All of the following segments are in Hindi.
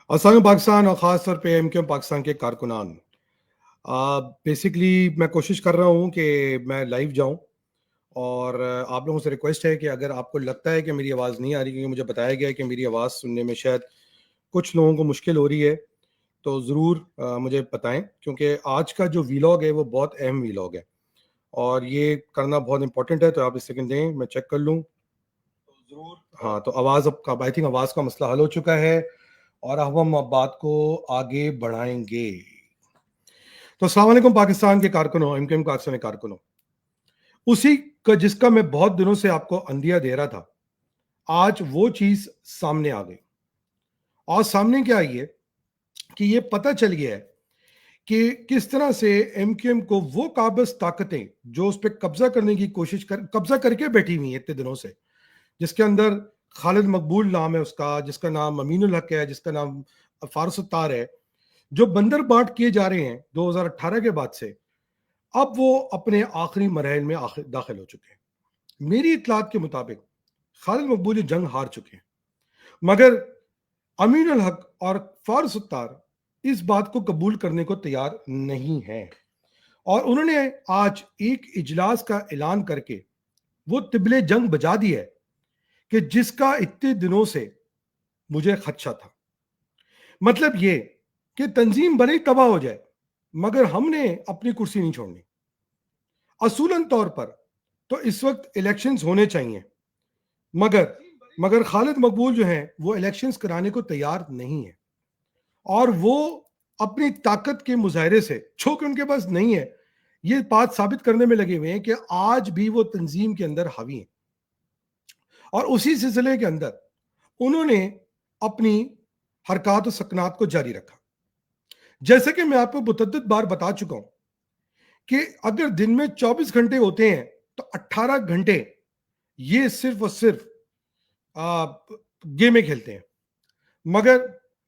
असल पाकिस्तान और ख़ास तौर पे एमक्यूएम पाकिस्तान के कारकुनान बेसिकली मैं कोशिश कर रहा हूँ कि मैं लाइव जाऊँ और आप लोगों से रिक्वेस्ट है कि अगर आपको लगता है कि मेरी आवाज़ नहीं आ रही, क्योंकि मुझे बताया गया है कि मेरी आवाज़ सुनने में शायद कुछ लोगों को मुश्किल हो रही है, तो ज़रूर मुझे बताएं, क्योंकि आज का जो वीलॉग है वो बहुत अहम वीलॉग है और ये करना बहुत इंपॉर्टेंट है। तो आप इस सेकंड दें, मैं चेक कर लूँ। तो ज़रूर हाँ, तो आवाज़ अब आई थिंक आवाज़ का मसला हल हो चुका है और अब हम बात को आगे बढ़ाएंगे। तो अस्सलाम वालेकुम पाकिस्तान के कारकुनों, एमकेएम पाकिस्तान के कारकुनों, उसी का जिसका मैं बहुत दिनों से आपको अंदिया दे रहा था, आज वो चीज सामने आ गई। और सामने क्या आई है कि ये पता चल गया है कि किस तरह से एमक्यूएम को वो काबिज ताकतें जो उस पर कब्जा करने की कब्जा करके बैठी हुई है इतने दिनों से, जिसके अंदर खालिद मकबूल नाम है उसका, जिसका नाम अमीनुल हक है, जिसका नाम फारूक सत्तार है, जो बंदर बांट किए जा रहे हैं 2018 के बाद से, अब वो अपने आखिरी मरहल में दाखिल हो चुके हैं। मेरी इतलात के मुताबिक खालिद मकबूल जंग हार चुके हैं, मगर अमीन अल हक और फारूक सत्तार इस बात को कबूल करने को तैयार नहीं है और उन्होंने आज एक इजलास का ऐलान करके वो तिबले जंग बजा दी है कि जिसका इतने दिनों से मुझे खदशा था। मतलब ये कि तंजीम भले ही तबाह हो जाए, मगर हमने अपनी कुर्सी नहीं छोड़नी। असूलन तौर पर तो इस वक्त इलेक्शंस होने चाहिए, मगर मगर खालिद मकबूल जो हैं वो इलेक्शंस कराने को तैयार नहीं है और वो अपनी ताकत के मुजाहरे से, जो कि उनके पास नहीं है, ये बात साबित करने में लगे हुए हैं कि आज भी वो तंजीम के अंदर हावी हैं। और उसी सिलसिले के अंदर उन्होंने अपनी हरकत और सकनात को जारी रखा। जैसे कि मैं आपको मुतद्दिद बार बता चुका हूं कि अगर दिन में 24 घंटे होते हैं तो 18 घंटे ये सिर्फ और सिर्फ गेमें खेलते हैं। मगर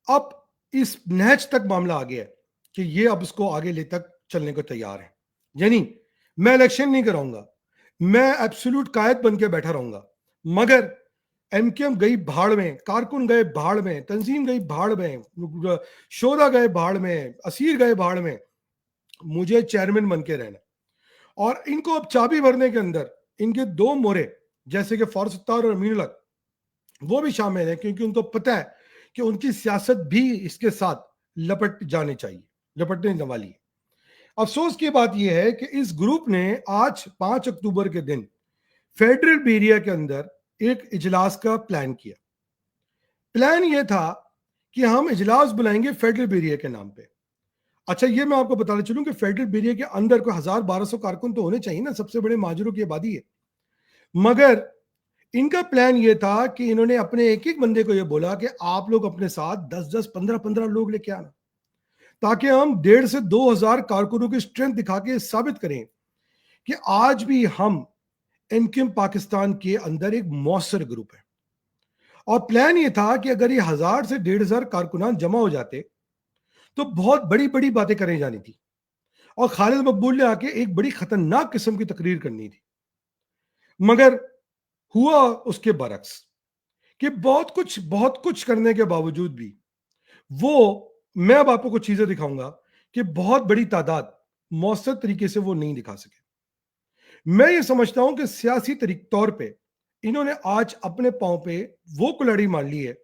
अब इस नहज तक मामला आ गया है कि ये अब इसको आगे ले तक चलने को तैयार है। यानी मैं इलेक्शन नहीं कराऊंगा, मैं एब्सोल्यूट कायद बन के बैठा रहूंगा, मगर एमकेएम गई भाड़ में, कारकुन गए भाड़ में, तंजीम गई भाड़ में, शोधा गए भाड़ में, असीर गए भाड़ में, मुझे चेयरमैन बन के रहना। और इनको अब चाबी भरने के अंदर इनके दो मोरे, जैसे कि फारूक सत्तार और अमीनुल हक, वो भी शामिल है, क्योंकि उनको पता है कि उनकी सियासत भी इसके साथ लपटने वाली है। अफसोस की बात यह है कि इस ग्रुप ने आज 5 अक्टूबर के दिन फेडरल बेरिया के अंदर एक इजलास का प्लान किया। प्लान यह था कि हम इजलास बुलाएंगे फेडरल बेरिया के नाम पे। अच्छा, ये मैं आपको बताना चलूं कि फेडरल बेरिया के अंदर कोई 1000-1200 कारकुन तो होने चाहिए ना, सबसे बड़े माजरों की आबादी है। मगर इनका प्लान ये था कि इन्होंने अपने एक एक बंदे को ये बोला कि आप लोग अपने साथ 10-10, 15-15 लोग लेके आना, ताकि हम 1.5 से 2,000 कारकुनों की स्ट्रेंथ दिखा के साबित करें कि आज भी हम एमक्यूएम पाकिस्तान के अंदर एक मौसर ग्रुप है। और प्लान ये था कि अगर ये 1000 से 1,500 कारकुनान जमा हो जाते तो बहुत बड़ी बड़ी बातें करी जानी थी और खालिद मकबूल ने आके एक बड़ी खतरनाक किस्म की तकरीर करनी थी। मगर हुआ उसके बरक्स कि बहुत कुछ करने के बावजूद भी वो, मैं अब आपको कुछ चीजें दिखाऊंगा कि बहुत बड़ी तादाद मौसर तरीके से वो नहीं दिखा सके। मैं ये समझता हूं कि सियासी तौर पे इन्होंने आज अपने पांव पे वो कुल्हाड़ी मार ली है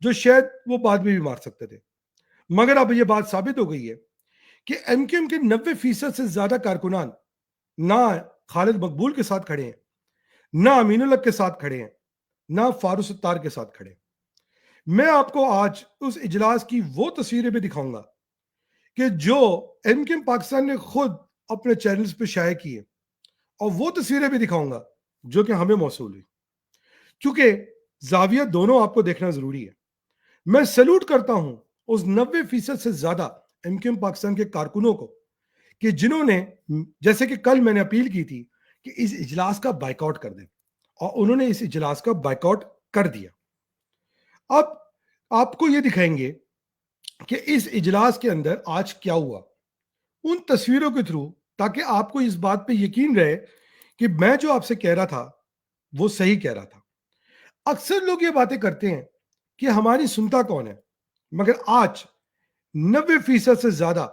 जो शायद वो बाद में भी मार सकते थे। मगर अब ये बात साबित हो गई है कि एमक्यूएम के 90% से ज्यादा कारकुनान ना खालिद मकबूल के साथ खड़े हैं, ना अमीनुल हक के साथ खड़े हैं, ना फारूक सत्तार के साथ खड़े हैं। मैं आपको आज उस इजलास की वो तस्वीरें भी दिखाऊंगा कि जो एमक्यूएम पाकिस्तान ने खुद अपने चैनल्स पे शाये की है, और वो तस्वीरें भी दिखाऊंगा जो कि हमें मौसूल हुई, क्योंकि जाविया दोनों आपको देखना जरूरी है। मैं सैल्यूट करता हूं उस 90% से ज्यादा एमक्यूएम पाकिस्तान के कारकुनों को कि जिन्होंने, जैसे कि कल मैंने अपील की थी कि इस इजलास का बाइकआउट कर दें, और उन्होंने इस इजलास का बाइकआउट कर दिया। अब आपको ये दिखाएंगे कि इस इजलास के अंदर आज क्या हुआ उन तस्वीरों के थ्रू, ताकि आपको इस बात पे यकीन रहे कि मैं जो आपसे कह रहा था वो सही कह रहा था। अक्सर लोग ये बातें करते हैं कि हमारी सुनता कौन है, मगर आज 90% से ज्यादा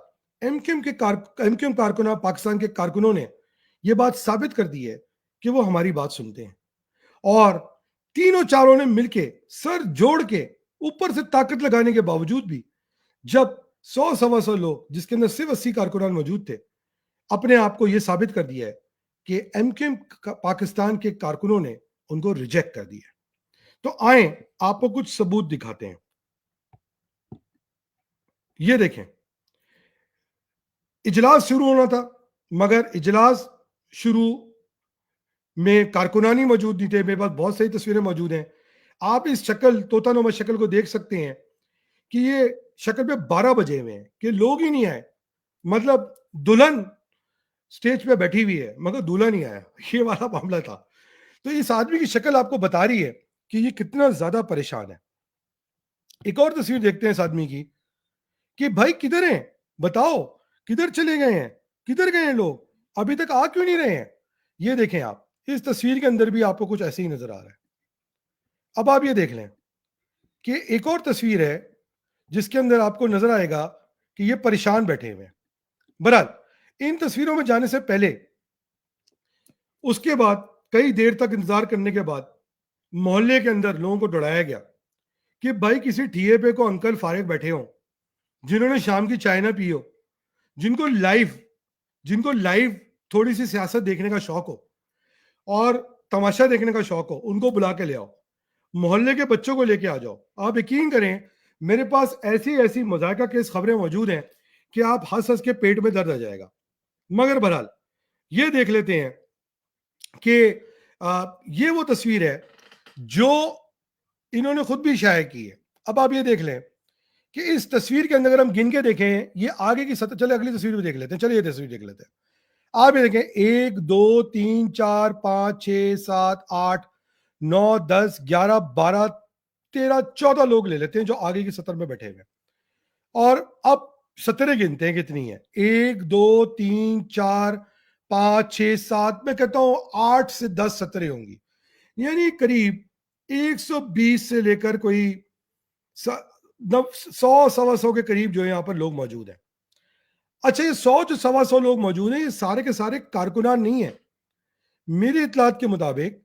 एमक्यूएम कारकुना पाकिस्तान के कारकुनों ने यह बात साबित कर दी है कि वो हमारी बात सुनते हैं, और तीनों चारों ने मिलके सर जोड़ के ऊपर से ताकत लगाने के बावजूद भी, जब 100 सवा 100 लोग, जिसके अंदर सिर्फ 80 कारकुनान मौजूद थे, अपने आप को यह साबित कर दिया है कि एमक्यूएम पाकिस्तान के कारकुनों ने उनको रिजेक्ट कर दिया। तो आए आपको कुछ सबूत दिखाते हैं। ये देखें, इजलास शुरू होना था, मगर इजलास शुरू में कारकुनानी मौजूद नहीं थे। मेरे पास बहुत सारी तस्वीरें मौजूद हैं। आप इस शक्ल, तोतानुमा शक्ल को देख सकते हैं कि ये शक्ल पे 12 बजे हुए हैं कि लोग ही नहीं आए। मतलब दुल्हन स्टेज पे बैठी हुई है मगर दूल्हा नहीं आया, ये वाला मामला था। तो इस आदमी की शक्ल आपको बता रही है कि ये कितना ज्यादा परेशान है। एक और तस्वीर देखते हैं इस आदमी की कि भाई किधर हैं, बताओ किधर चले गए हैं, किधर गए हैं लोग, अभी तक आ क्यों नहीं रहे हैं। ये देखें आप, इस तस्वीर के अंदर भी आपको कुछ ऐसे ही नजर आ रहा है। अब आप ये देख लें कि एक और तस्वीर है जिसके अंदर आपको नजर आएगा कि ये परेशान बैठे हुए हैं। बहरहाल इन तस्वीरों में जाने से पहले, उसके बाद कई देर तक इंतजार करने के बाद मोहल्ले के अंदर लोगों को दौड़ाया गया कि भाई किसी ठिए पे को अंकल फारिग बैठे हो, जिन्होंने शाम की चाय ना पी हो, जिनको लाइव थोड़ी सी सियासत देखने का शौक हो और तमाशा देखने का शौक हो, उनको बुला के ले आओ, मोहल्ले के बच्चों को लेके आ जाओ। आप यकीन करें, मेरे पास ऐसी ऐसी मजाका केस खबरें मौजूद हैं कि आप हंस हंस के पेट में दर्द आ जाएगा। मगर बहरहाल ये देख लेते हैं कि ये वो तस्वीर है जो इन्होंने खुद भी शाया की है। अब आप ये देख लें कि इस तस्वीर के अंदर अगर हम गिन के देखें, ये आगे की चले अगली तस्वीर भी देख लेते हैं। चलिए ये तस्वीर देख लेते हैं। आप ये देखें, 1 2 3 4 5 6 7 8 9 10 11 12 13 14 लोग ले लेते हैं जो आगे की सतर में बैठे हुए हैं। और अब सतरें गिनते हैं कितनी है। 1 2 3 4 5 6 7, मैं कहता हूं 8 से 10 सतरें होंगी, यानी करीब 120 से लेकर कोई 100 सवा 100 के करीब जो यहाँ पर लोग मौजूद हैं। अच्छा, ये 100 जो सवा 100 लोग मौजूद हैं, ये सारे के सारे कारकुनान नहीं है। मेरी इतलात के मुताबिक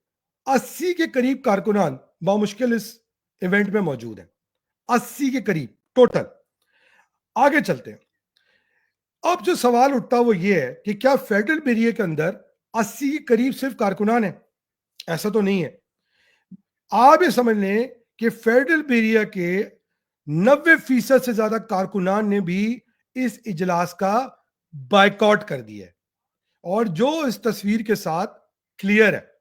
80 के करीब कारकुनान बामुश्किल इस इवेंट में मौजूद हैं। 80 के करीब टोटल। आगे चलते हैं। अब जो सवाल उठता वो ये है कि क्या फेडरल बेरिया के अंदर 80 के करीब सिर्फ कारकुनान है? ऐसा तो नहीं है। आप ये समझ लें कि फेडरल बेरिया के 90% से ज्यादा कारकुनान ने भी इस इजलास का बायकॉट कर दिया है, और जो इस तस्वीर के साथ क्लियर है।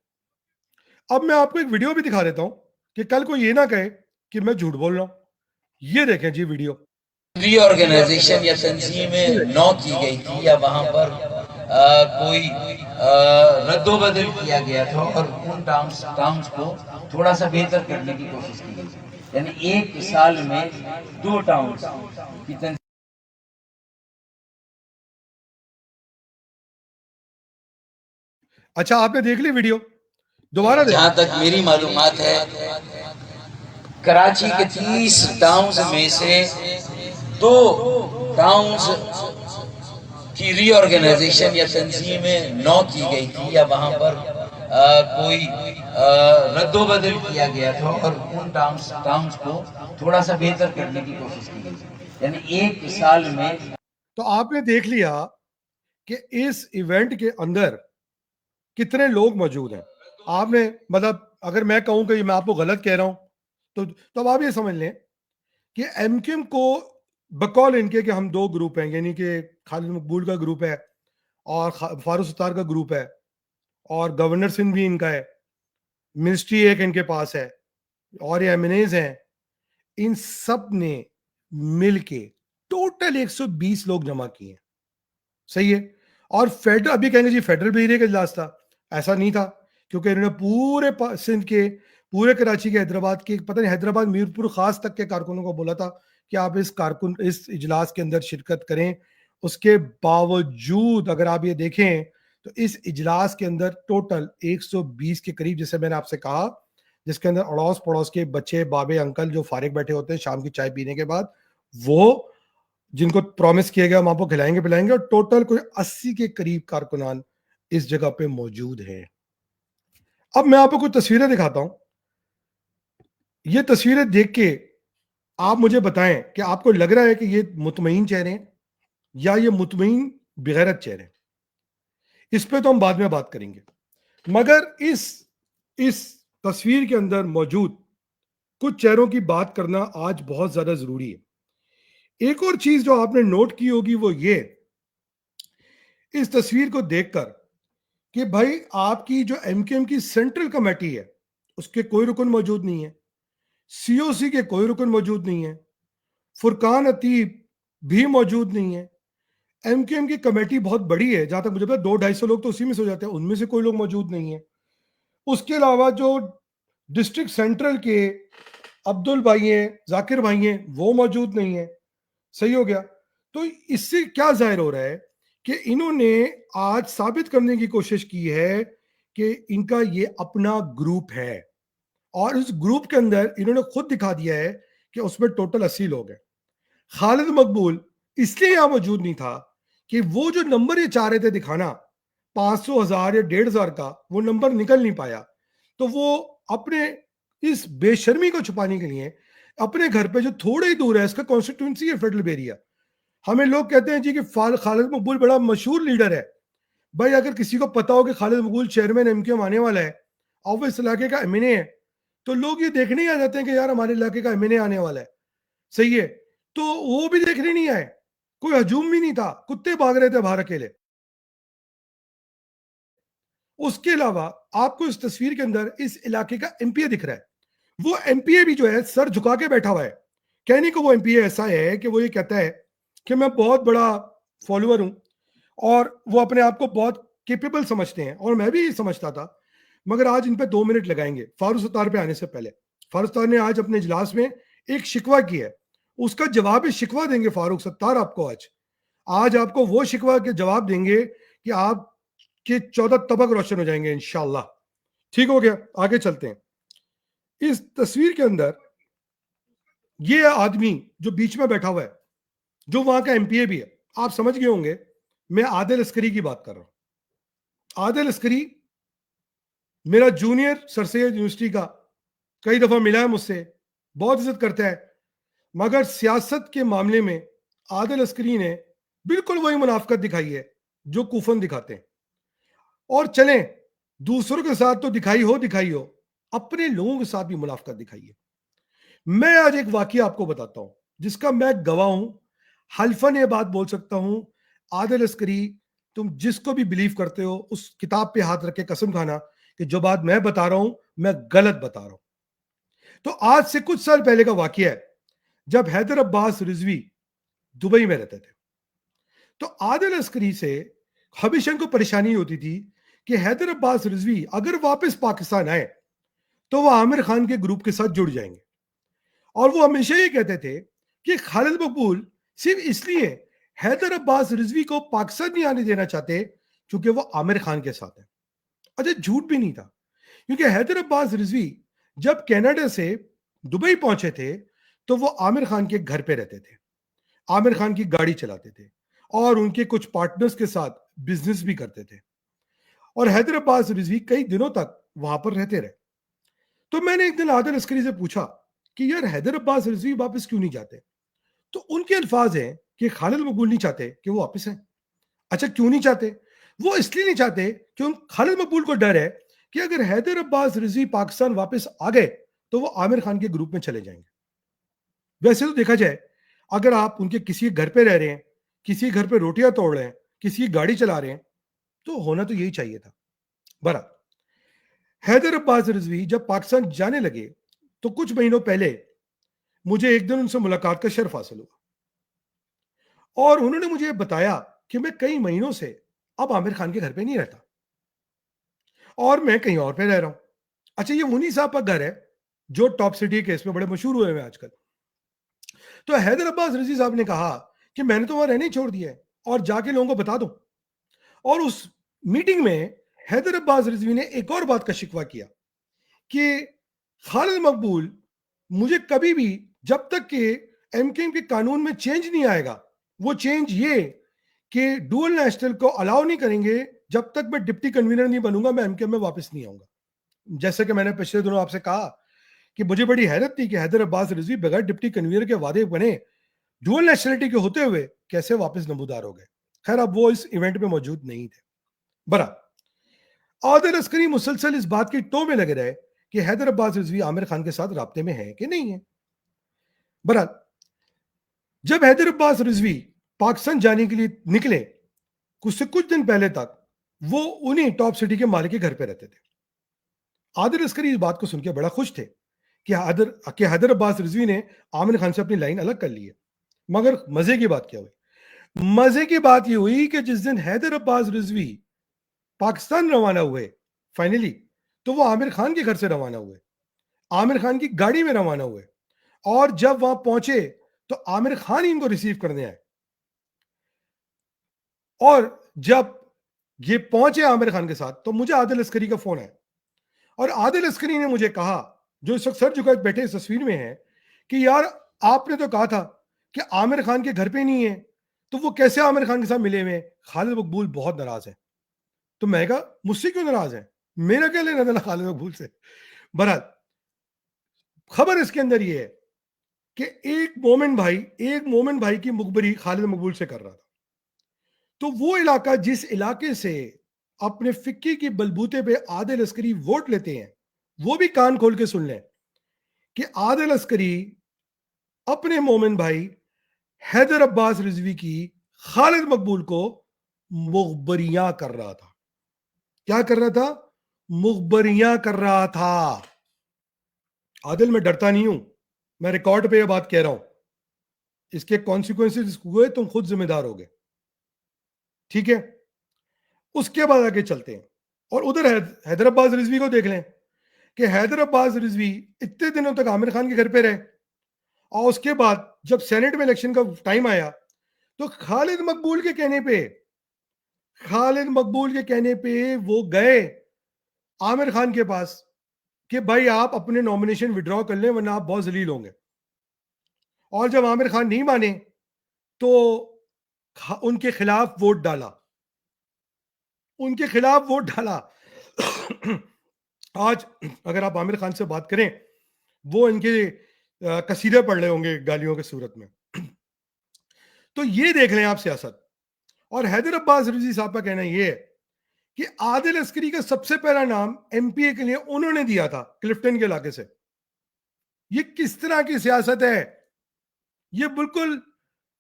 अब मैं आपको एक वीडियो भी दिखा देता हूं कि कल को ये ना कहे कि मैं झूठ बोल रहा हूं। ये देखें जी वीडियो। रीऑर्गेनाइजेशन या तंजीमें नौ की गई थी या वहां पर कोई रद्दोबदल किया गया था और उन टाउन्स को थोड़ा सा बेहतर करने की कोशिश की गई। यानी एक साल में 2 टाउन्स की अच्छा, आपने देख ली वीडियो, दोबारा जहां तक मेरी मालूमात है, कराची के 30 टाउन्स में से 2 टाउन्स की रीऑर्गेनाइजेशन या तंजीमें 9 की गई थी या वहां पर कोई रद्दोबदल किया गया था और उन टाउन्स को थोड़ा सा बेहतर करने की कोशिश की गई। यानी एक साल में। तो आपने देख लिया कि इस इवेंट के अंदर कितने लोग मौजूद हैं। आपने, मतलब अगर मैं कहूं कि मैं आपको गलत कह रहा हूं तो अब आप ये समझ लें कि एमक्यूएम को बकौल इनके कि हम 2 ग्रुप हैं, यानी कि खालिद मकबूल का ग्रुप है और फारूक सत्तार का ग्रुप है, और गवर्नर सिंह भी इनका है, मिनिस्ट्री एक इनके पास है, और ये एमएनएज हैं। इन सब ने मिलके टोटल 120 लोग जमा किए। सही है। और फेडरल, अभी कहेंगे जी फेडरल बेरिया का इजलास था, ऐसा नहीं था, क्योंकि इन्होंने पूरे सिंध के, पूरे कराची के, हैदराबाद के, पता नहीं हैदराबाद मीरपुर खास तक के कारकुनों को बोला था कि आप इस इजलास के अंदर शिरकत करें। उसके बावजूद अगर आप ये देखें तो इस इजलास के अंदर टोटल 120 के करीब, जैसे मैंने आपसे कहा, जिसके अंदर अड़ोस पड़ोस के बच्चे, बाबे, अंकल जो फारिग बैठे होते हैं शाम की चाय पीने के बाद, वो जिनको प्रॉमिस किया गया हम आपको खिलाएंगे पिलाएंगे, और टोटल कोई 80 के करीब कारकुनान इस जगह पे मौजूद हैं। अब मैं आपको कुछ तस्वीरें दिखाता हूं। ये तस्वीरें देख के आप मुझे बताएं कि आपको लग रहा है कि ये मुतमईन चेहरे हैं या ये मुतमईन बेगैरत चेहरे हैं। इस पे तो हम बाद में बात करेंगे, मगर इस तस्वीर के अंदर मौजूद कुछ चेहरों की बात करना आज बहुत ज्यादा जरूरी है। एक और चीज जो आपने नोट की होगी वो ये, इस तस्वीर को देखकर, कि भाई आपकी जो एमकेएम की सेंट्रल कमेटी है उसके कोई रुकन मौजूद नहीं है, सीओसी के कोई रुकन मौजूद नहीं है, फुरकान अतीब भी मौजूद नहीं है। एमकेएम की कमेटी बहुत बड़ी है, जहां तक मुझे पता 200-250 लोग तो उसी में से हो जाते हैं, उनमें से कोई लोग मौजूद नहीं है। उसके अलावा जो डिस्ट्रिक्ट सेंट्रल के अब्दुल भाई हैं, जाकिर भाई हैं, वो मौजूद नहीं है। सही हो गया। तो इससे क्या जाहिर हो रहा है कि इन्होंने आज साबित करने की कोशिश की है कि इनका ये अपना ग्रुप है, और इस ग्रुप के अंदर इन्होंने खुद दिखा दिया है कि उसमें टोटल 80 लोग हैं। खालिद मकबूल इसलिए यहां मौजूद नहीं था कि वो जो नंबर ये चाह रहे थे दिखाना 500, 1000 या 1500 का, वो नंबर निकल नहीं पाया। तो वो अपने इस बेशर्मी को छुपाने के लिए अपने घर पे जो थोड़े ही दूर है, इसका कॉन्स्टिट्यूंसी है फेडरल, हमें लोग कहते हैं जी कि खालिद मकबूल बड़ा मशहूर लीडर है। भाई अगर किसी को पता हो कि खालिद मकबूल चेयरमैन एमकेएम आने वाला है और वो इस इलाके का एमएनए है, तो लोग ये देखने ही आ जाते हैं कि यार हमारे इलाके का एमएनए आने वाला है। सही है। तो वो भी देखने नहीं आए, कोई हजूम भी नहीं था, कुत्ते भाग रहे थे बाहर अकेले। उसके अलावा आपको इस तस्वीर के अंदर इस इलाके का एमपीए दिख रहा है। वो एमपीए भी जो है सर झुका के बैठा हुआ है। कहने को वो एमपीए ऐसा है कि वो ये कहता है कि मैं बहुत बड़ा फॉलोअर हूं, और वो अपने आप को बहुत केपेबल समझते हैं, और मैं भी समझता था। मगर आज इन पे 2 मिनट लगाएंगे फारूक सत्तार पे आने से पहले। फारूक सत्तार ने आज अपने इजलास में एक शिकवा किया है, उसका जवाब शिकवा देंगे फारूक सत्तार आपको। आज आज आपको वो शिकवा के जवाब देंगे कि आप के 14 तबक रोशन हो जाएंगे इंशाल्लाह। ठीक हो गया, आगे चलते हैं। इस तस्वीर के अंदर ये आदमी जो बीच में बैठा हुआ है, जो वहां का एमपीए भी है, आप समझ गए होंगे मैं आदिल अस्करी की बात कर रहा हूं। आदिल अस्करी मेरा जूनियर सर सैयद यूनिवर्सिटी का, कई दफा मिला है मुझसे, बहुत इज्जत करता है। मगर सियासत के मामले में आदिल अस्करी ने बिल्कुल वही मुनाफकत दिखाई है जो कूफन दिखाते हैं। और चलें, दूसरों के साथ तो दिखाई हो, अपने लोगों के साथ भी मुनाफकत दिखाई है। मैं आज एक वाकया आपको बताता हूं जिसका मैं गवाह हूं, हल्फन ये बात बोल सकता हूं। आदिल अस्करी, तुम जिसको भी बिलीव करते हो उस किताब पे हाथ रख के कसम खाना कि जो बात मैं बता रहा हूं मैं गलत बता रहा हूं। तो आज से कुछ साल पहले का वाकया है, जब हैदर अब्बास रिजवी दुबई में रहते थे। तो आदिल अस्करी से हमेशा को परेशानी होती थी कि हैदर अब्बास रिजवी अगर वापस पाकिस्तान आए तो वो आमिर खान के ग्रुप के साथ जुड़ जाएंगे। और वो हमेशा ये कहते थे कि खालिद मकबूल सिर्फ इसलिए हैदर अब्बास रिजवी को पाकिस्तान नहीं आने देना चाहते क्योंकि वो आमिर खान के साथ है। अच्छा, झूठ भी नहीं था, क्योंकि हैदर अब्बास रिजवी जब कनाडा से दुबई पहुंचे थे तो वो आमिर खान के घर पे रहते थे, आमिर खान की गाड़ी चलाते थे, और उनके कुछ पार्टनर्स के साथ बिजनेस भी करते थे। और हैदर अब्बास रिजवी कई दिनों तक वहां पर रहते रहे। तो मैंने एक दिन आदिल अस्करी से पूछा कि यार हैदर अब्बास रिजवी वापस क्यों नहीं जाते? तो उनके अल्फाज हैं कि खालिद मकबूल नहीं चाहते कि वो वापस आए। अच्छा, क्यों नहीं चाहते? वो इसलिए नहीं चाहते कि उन खालिद मकबूल को डर है कि अगर हैदर अब्बास रिजवी पाकिस्तान वापस आ गए तो वो आमिर खान के ग्रुप में चले जाएंगे। वैसे तो देखा जाए, अगर आप उनके किसी घर पे रह रहे हैं, किसी घर पे रोटियां तोड़ रहे हैं, किसी की गाड़ी चला रहे हैं, तो होना तो यही चाहिए था। बरा हैदर अब्बास रिजवी जब पाकिस्तान जाने लगे तो कुछ महीनों पहले मुझे एक दिन उनसे मुलाकात का शर्फ हासिल हुआ, और उन्होंने मुझे बताया कि मैं कई महीनों से अब आमिर खान के घर पे नहीं रहता और मैं कहीं और पे रह रहा हूं। अच्छा, ये मुनी साहब का घर है जो टॉप सिटी केस में बड़े मशहूर हुए हैं आजकल। तो हैदर अब्बास रिजवी साहब ने कहा कि मैंने तो वहां रहने ही छोड़ दिया है और जाके लोगों को बता दो। और उस मीटिंग में हैदर अब्बास रिजवी ने एक और बात का शिकवा किया कि खालिद मकबूल मुझे कभी भी, जब तक कि एमकेएम के कानून में चेंज नहीं आएगा। वो चेंज ये कि डुअल नेशनल को अलाउ नहीं करेंगे, जब तक मैं डिप्टी कन्वीनर नहीं बनूंगा मैं एमकेएम में वापस नहीं आऊंगा। जैसे कि मैंने पिछले दिनों आपसे कहा कि मुझे बड़ी हैरत थी कि हैदर अब्बास रिजवी बगैर डिप्टी कन्वीनर के वादे बने, डुअल नेशनलिटी के होते हुए कैसे वापस नमूदार हो गए। खैर, अब वो इस इवेंट में मौजूद नहीं थे। बरा आदिल अस्करी मुसलसल इस बात की टो में लगे रहे कि हैदर अब्बास रिजवी आमिर खान के साथ राब्ते में है कि नहीं है। बहरहाल, जब हैदर अब्बास रिजवी पाकिस्तान जाने के लिए निकले, कुछ दिन पहले तक वो उन्हीं टॉप सिटी के मालिक के घर पे रहते थे। आदिल अस्करी इस बात को सुन के बड़ा खुश थे कि हैदर अब्बास रिजवी ने आमिर खान से अपनी लाइन अलग कर ली है। मगर मजे की बात क्या हुई? मजे की बात यह हुई कि जिस दिन हैदर अब्बास रिजवी पाकिस्तान रवाना हुए फाइनली, तो वो आमिर खान के घर से रवाना हुए, आमिर खान की गाड़ी में रवाना हुए, और जब वहां पहुंचे तो आमिर खान ही इनको रिसीव करने आए। और जब ये पहुंचे आमिर खान के साथ, तो मुझे आदिल अस्करी का फोन आया, और आदिल अस्करी ने मुझे कहा, जो इस वक्त सर झुकाए बैठे इस तस्वीर में है, कि यार आपने तो कहा था कि आमिर खान के घर पे नहीं है, तो वो कैसे आमिर खान के साथ मिले हुए? खालिद मकबूल बहुत नाराज है। तो मैं कहा, मुझसे क्यों नाराज है? मेरा क्या लेना देना खालिद मकबूल से? बहरहाल, खबर इसके अंदर ये है कि एक मोमिन भाई की मुखबरी खालिद मकबूल से कर रहा था। तो वो इलाका, जिस इलाके से अपने फिक्की की बलबूते पे आदिल अस्करी वोट लेते हैं, वो भी कान खोल के सुन लें कि आदिल अस्करी अपने मोमिन भाई हैदर अब्बास रिजवी की खालिद मकबूल को मुखबरियां कर रहा था। क्या कर रहा था? मुखबरियां कर रहा था। आदिल, मैं डरता नहीं हूं, मैं रिकॉर्ड पे यह बात कह रहा हूं, इसके कॉन्सिक्वेंसेस हुए तुम खुद जिम्मेदार होगे, ठीक है? उसके बाद आगे चलते हैं, और उधर हैदर अब्बास रिजवी को देख लें कि हैदर अब्बास रिजवी इतने दिनों तक आमिर खान के घर पे रहे, और उसके बाद जब सेनेट में इलेक्शन का टाइम आया, तो खालिद मकबूल के कहने पे वो गए आमिर खान के पास कि भाई आप अपने नॉमिनेशन विड्रॉ कर लें, वरना आप बहुत जलील होंगे। और जब आमिर खान नहीं माने, तो उनके खिलाफ वोट डाला, आज अगर आप आमिर खान से बात करें, वो इनके कसीदे पढ़ रहे होंगे गालियों के सूरत में। तो ये देख लें आप सियासत। और हैदर अब्बास रिजवी साहब का कहना यह है कि आदिल अस्करी का सबसे पहला नाम एमपीए के लिए उन्होंने दिया था क्लिफ्टन के इलाके से। ये किस तरह की सियासत है? ये बिल्कुल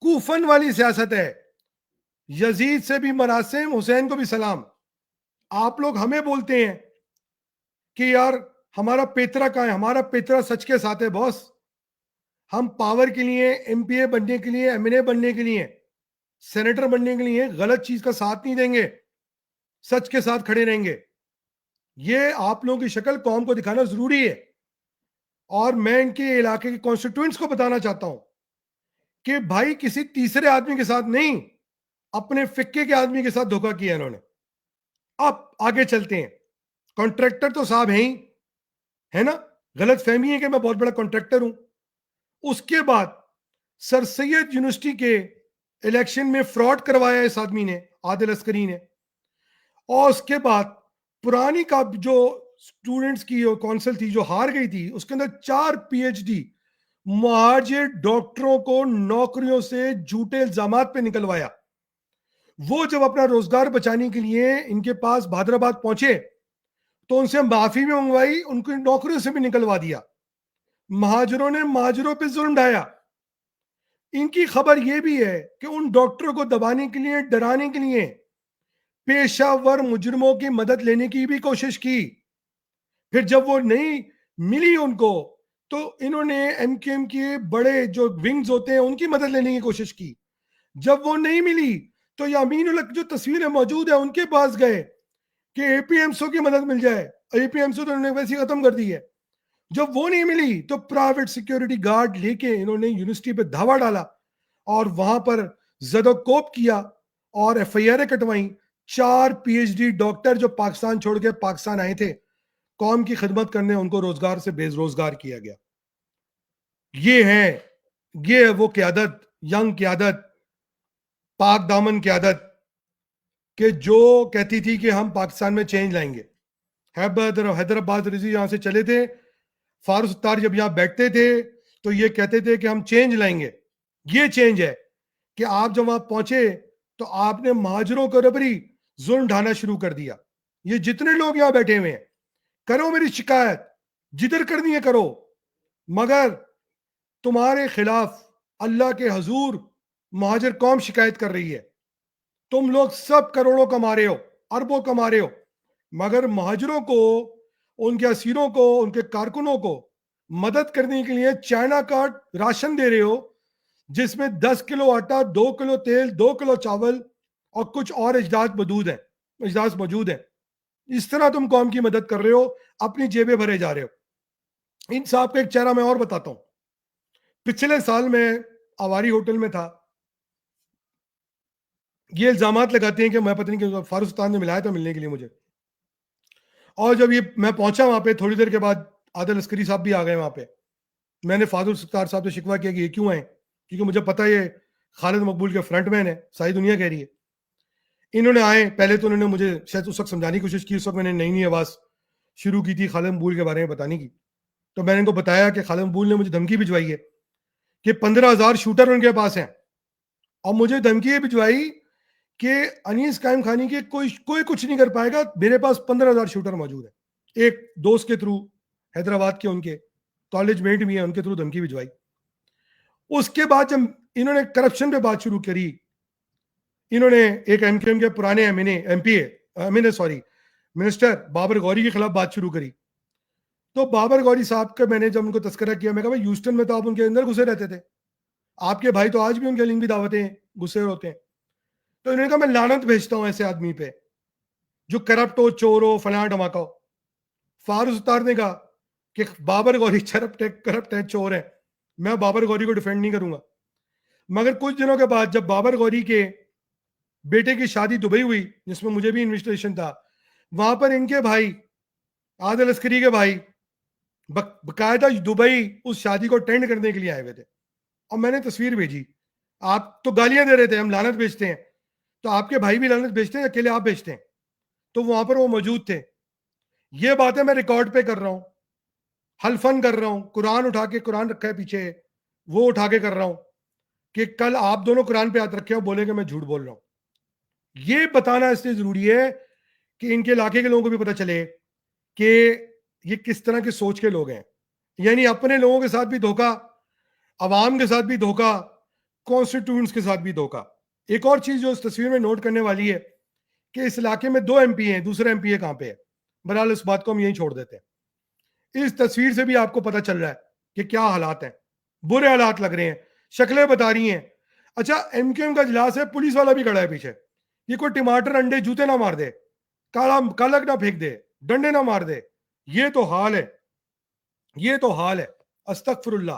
कूफन वाली सियासत है। यजीद से भी मरासिम, हुसैन को भी सलाम। आप लोग हमें बोलते हैं कि यार हमारा पेतरा कहां है? हमारा पेतरा सच के साथ है बॉस। हम पावर के लिए, एमपीए बनने के लिए, एमएनए बनने के लिए, सेनेटर बनने के लिए गलत चीज का साथ नहीं देंगे, सच के साथ खड़े रहेंगे। ये आप लोगों की शक्ल कौम को दिखाना जरूरी है। और मैं इनके इलाके के कॉन्स्टिट्यूएंट्स को बताना चाहता हूं कि भाई किसी तीसरे आदमी के साथ नहीं, अपने फिक्के के आदमी के साथ धोखा किया इन्होंने। अब आगे चलते हैं। कॉन्ट्रैक्टर तो साहब हैं ही, है ना? गलत फहमी है कि मैं बहुत बड़ा कॉन्ट्रैक्टर हूं। उसके बाद सर सैयद यूनिवर्सिटी के इलेक्शन में फ्रॉड करवाया इस आदमी ने, आदिल अस्करी ने। और उसके बाद पुरानी का जो स्टूडेंट्स की काउंसिल थी जो हार गई थी, उसके अंदर 4 पीएचडी मुहाजिर डॉक्टरों को नौकरियों से झूठे इल्जाम पे निकलवाया। वो जब अपना रोजगार बचाने के लिए इनके पास भादराबाद पहुंचे, तो उनसे माफी भी मंगवाई, उनकी नौकरियों से भी निकलवा दिया। महाजरों ने महाजरों पे जुल्म ढाया। इनकी खबर यह भी है कि उन डॉक्टरों को दबाने के लिए, डराने के लिए पेशावर मुजरिमों की मदद लेने की भी कोशिश की। फिर जब वो नहीं मिली उनको, तो इन्होंने एमकेएम के बड़े जो विंग्स होते हैं उनकी मदद लेने की कोशिश की। जब वो नहीं मिली, तो यामीन उल हक जो तस्वीरें मौजूद है उनके पास गए कि एपीएमसो की मदद मिल जाए। एपीएमसो तो इन्होंने वैसे खत्म कर दी है। जब वो नहीं मिली, तो प्राइवेट सिक्योरिटी गार्ड लेके इन्होंने यूनिवर्सिटी पे धावा डाला और वहां पर जदोकोप किया और एफआईआर कटवाई। 4 पीएचडी डॉक्टर जो पाकिस्तान छोड़ के पाकिस्तान आए थे कौम की खिदमत करने, उनको रोजगार से बेरोजगार किया गया। ये है ये है वो क़यादत, यंग क़यादत, पाक दामन क़यादत, कि जो कहती थी कि हम पाकिस्तान में चेंज लाएंगे। हैदराबाद रिजी यहां से चले थे, फारूक सत्तार जब यहां बैठते थे तो ये कहते थे कि हम चेंज लाएंगे। ये चेंज है कि आप जब वहां पहुंचे तो आपने महाजरों के ऊपर ही जुल्म ढाना शुरू कर दिया। ये जितने लोग यहां बैठे हुए हैं, करो मेरी शिकायत, जिधर करनी है करो, मगर तुम्हारे खिलाफ अल्लाह के हजूर महाजर कौम शिकायत कर रही है। तुम लोग सब करोड़ों कमा रहे हो, अरबों कमा रहे हो, मगर महाजरों को, उनके असीरों को, उनके कारकुनों को मदद करने के लिए चाइना का राशन दे रहे हो, जिसमें 10 किलो आटा, 2 किलो तेल, 2 किलो चावल और कुछ और अजदाद मौजूद है। इस तरह तुम कौम की मदद कर रहे हो, अपनी जेबें भरे जा रहे हो। इन साहब का एक चेहरा मैं और बताता हूं। पिछले साल में आवारी होटल में था, ये इल्जामात लगाते हैं कि मैं पता नहीं क्यों फारूक सुल्तान ने मिलाया था मिलने के लिए मुझे, और जब ये मैं पहुंचा वहां पे थोड़ी देर के बाद आदिल अस्करी साहब भी आ गए वहां पे। मैंने फारूक सुल्तान साहब से शिकवा किया कि ये क्यों आए, क्योंकि मुझे पता है ये खालिद मकबूल के फ्रंटमैन है, सारी दुनिया कह रही है। इन्होंने आए, पहले तो उन्होंने मुझे शायद उस वक्त समझाने की कोशिश की, उस वक्त मैंने नई नई आवाज शुरू की थी खालिद मकबूल के बारे में बताने की। तो मैंने इनको बताया कि खालिद मकबूल ने मुझे धमकी भिजवाई है कि 15,000 शूटर उनके पास हैं, और मुझे धमकी ये भिजवाई कि अनीस कायम खानी के कोई कोई कुछ नहीं कर पाएगा, मेरे पास 15,000 शूटर मौजूद है। एक दोस्त के थ्रू, हैदराबाद के उनके कॉलेज मेट भी है, उनके थ्रू धमकी भिजवाई। उसके बाद जब इन्होंने करप्शन पे बात शुरू करी, इन्होंने एक एमकेएम के पुराने मिनिस्टर बाबर गौरी के खिलाफ बात शुरू करी। तो बाबर गौरी साहब का मैंने जब उनको तस्करा किया, मैं कहा भाई ह्यूस्टन में तो आप उनके अंदर घुसे रहते थे, आपके भाई तो आज भी उनके लिंक भी दावतें घुसे होते हैं। तो इन्होंने कहा मैं लानत भेजता हूं ऐसे आदमी पे जो करप्ट हो, चोर हो, फलाना धमाका हो। फारूक सत्तार ने कहा कि बाबर गौरी करप्ट है, चोर है, मैं बाबर गौरी को डिफेंड नहीं करूंगा। मगर कुछ दिनों के बाद जब बाबर गौरी के बेटे की शादी दुबई हुई, जिसमें मुझे भी इन्विटेशन था, वहां पर इनके भाई आदिल अस्करी के भाई बकायदा दुबई उस शादी को अटेंड करने के लिए आए हुए थे, और मैंने तस्वीर भेजी। आप तो गालियां दे रहे थे हम लानत भेजते हैं, तो आपके भाई भी लानत भेजते हैं, अकेले आप भेजते हैं? तो वहां पर वो मौजूद थे। ये बातें मैं रिकॉर्ड पे कर रहा हूं, हल्फन कर रहा हूं, कुरान उठा के, कुरान रखा है पीछे, वो उठा के कर रहा हूं कि कल आप दोनों कुरान पे हाथ रखे हो, बोले कि मैं झूठ बोल रहा हूं। ये बताना इसलिए जरूरी है कि इनके इलाके के लोगों को भी पता चले कि ये किस तरह की सोच के लोग हैं। यानी अपने लोगों के साथ भी धोखा, अवाम के साथ भी धोखा, कॉन्स्टिट्यूएंट्स के साथ भी धोखा। एक और चीज जो इस तस्वीर में नोट करने वाली है कि इस इलाके में 2 एमपी हैं, दूसरा एमपी कहां पे है। बहरहाल इस बात को हम यहीं छोड़ देते हैं। इस तस्वीर से भी आपको पता चल रहा है कि क्या हालात हैं, बुरे हालात लग रहे हैं, शक्लें बता रही हैं। अच्छा, एमक्यूएम का इजलास है, पुलिस वाला भी खड़ा है पीछे। ये कोई टमाटर अंडे जूते ना मार दे, कालक ना फेंक दे, डंडे ना मार दे। ये तो हाल है, ये तो हाल है। अस्तगफिरुल्लाह,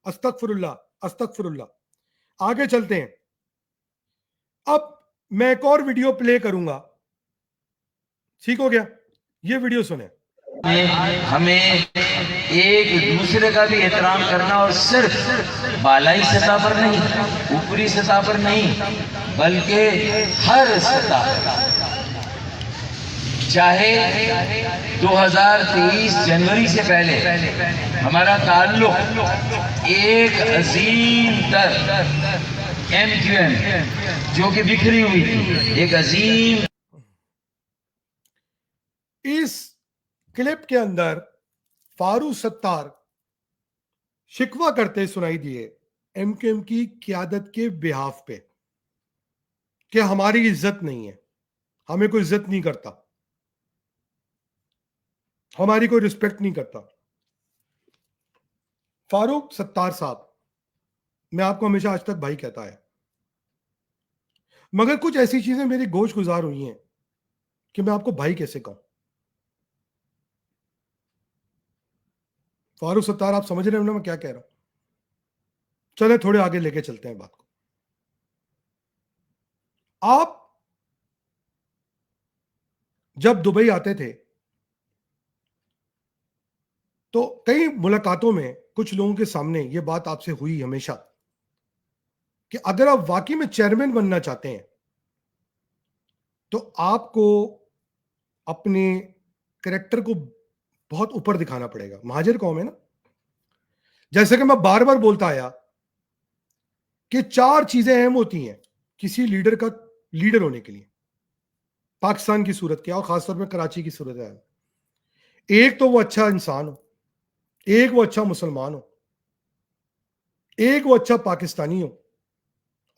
अस्तगफिरुल्लाह, अस्तगफिरुल्लाह। आगे चलते हैं। अब मैं एक और वीडियो प्ले करूंगा, ठीक हो गया? ये वीडियो सुने। हमें एक दूसरे का भी एहतराम करना, और सिर्फ बालाई सतह पर नहीं, ऊपरी सतह पर नहीं, बल्कि हर सतह पर। चाहे 2023 जनवरी से पहले हमारा ताल्लुक एक अजीम तर एमक्यूएम जो कि बिखरी हुई थी, एक अजीम। इस क्लिप के अंदर फारूक सत्तार शिकवा करते सुनाई दिए एमक्यूएम की क़यादत के बिहाफ पे कि हमारी इज्जत नहीं है, हमें कोई इज्जत नहीं करता, हमारी कोई रिस्पेक्ट नहीं करता। फारूक सत्तार साहब, मैं आपको हमेशा आज तक भाई कहता है, मगर कुछ ऐसी चीजें मेरी गोश गुजार हुई हैं कि मैं आपको भाई कैसे कहूं। फारूक सत्तार, आप समझ रहे हो ना मैं क्या कह रहा हूं? चले थोड़े आगे लेके चलते हैं बात को। आप जब दुबई आते थे तो कई मुलाकातों में कुछ लोगों के सामने यह बात आपसे हुई हमेशा कि अगर आप वाकई में चेयरमैन बनना चाहते हैं तो आपको अपने कैरेक्टर को बहुत ऊपर दिखाना पड़ेगा। महाजिर कौम है ना, जैसे कि मैं बार बार बोलता आया कि 4 चीजें अहम होती हैं किसी लीडर का लीडर होने के लिए, पाकिस्तान की सूरत क्या और खासतौर पर कराची की सूरत है। एक तो वो अच्छा इंसान हो, एक वो अच्छा मुसलमान हो, एक वो अच्छा पाकिस्तानी हो,